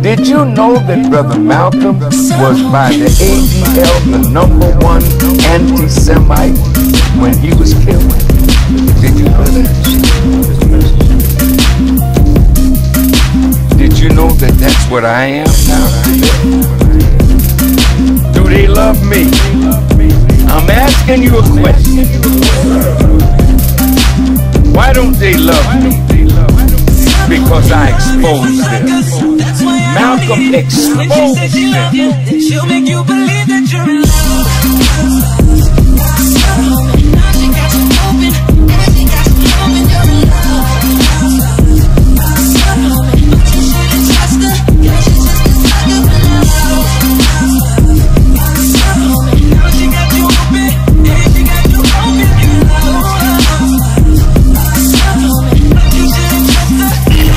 Did you know that Brother Malcolm was by the ADL the #1 anti-Semite when he was killed? Did you know that? Did you know that that's what I am now today? Do they love me? I'm asking you a question. Why don't they love me? Because I exposed them. Malcolm exposed them. She'll make you believe that you're in love. Now she got you open. Now she got you open. You're in love. But you shouldn't trust her. Girl, she's just a sucker for love. Now she got you open. Yeah, she got you open. You're in love. But you shouldn't trust her.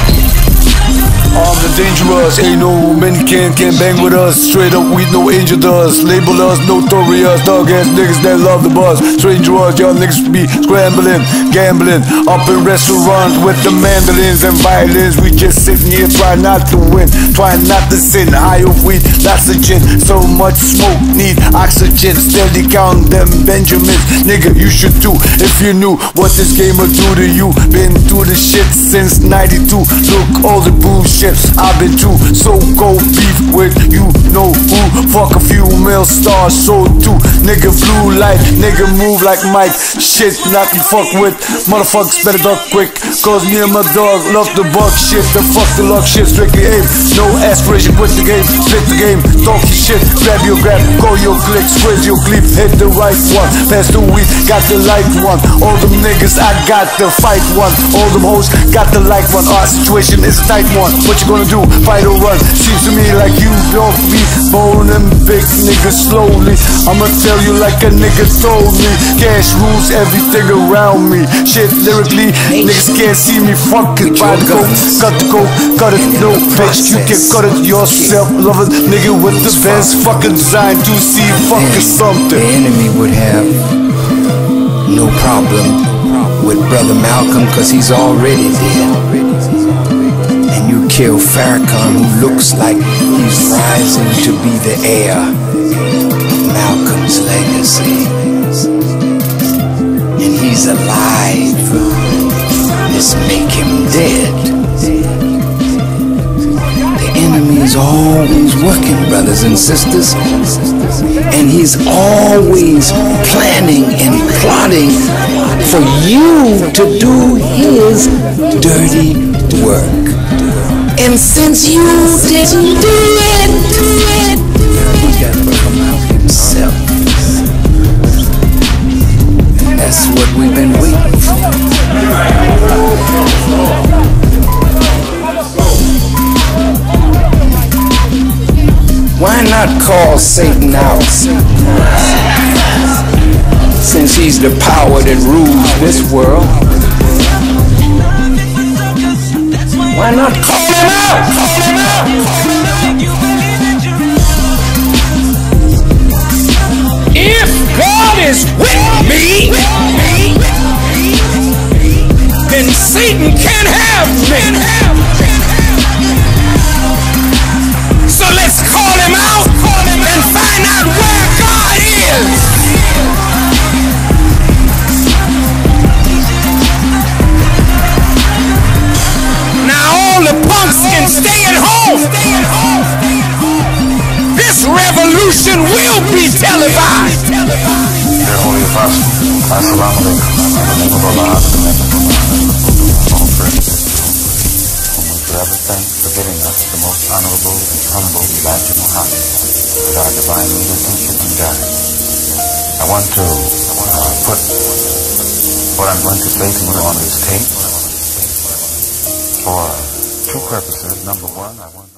Armed and dangerous, ain't no many can bang with us. Straight up, we no angel does. Label us notorious, dog ass niggas that love the buzz. Stranger us, y'all niggas be scrambling, gambling. Up in restaurants with the mandolins and violins. We just sitting here trying not to win, trying not to sin. High of weed, lots of gin. So much smoke, need oxygen. Steady count them Benjamins. Nigga, you should too, if you knew what this game would do to you. Been through the shit since 92. Look, all the bullshit I've been through. So go beef with you know who. Fuck a few male stars, so too. Nigga blue light, nigga move like Mike. Shit not to fuck with. Motherfuckers better duck quick, cause me and my dog love the buck shit. The fuck the luck shit, strictly aim. No aspiration, quit the game, split the game. Talk your shit, grab your grab, go your click, squeeze your clip, hit the right one. Pass the weed, got the light one. All them niggas, I got the fight one. All them hoes, got the like one. Our situation is a tight one. What you gonna do? Fight or run? Seems to me like you don't be boning big niggas slowly. I'ma tell you like a nigga told me. Cash rules everything around me. Shit lyrically, niggas can't see me. Fuck it, buy the coke, cut the coke, cut it, no bitch. You can cut it yourself. Love it, nigga with the best fucking design to see fucking something. The enemy would have no problem with Brother Malcolm, cause he's already dead. And you kill Farrakhan, who looks like he's rising to be the heir of Malcolm's legacy. And he's alive. Let's make him dead. The enemy is always working, brothers and sisters. And he's always planning and plotting for you to do his dirty work. And since you didn't do it, he got to come out himself. That's what we've been waiting for. Why not call Satan out? Since he's the power that rules this world. Why not call him out? Call him out. If God is with me, then Satan can't have me. So let's call him out and find out where God is. Can stay at home. This revolution will be televised. Dear Holy Apostle, Assalamu alaikum. In the name of Allah, the command of Allah, all praise is to whom we forever thank for giving us the most honorable and humble Elijah Muhammad as our divine leader, teacher, and guide. I want to put what I'm going to say to you on this tape for two purposes. Number one, I want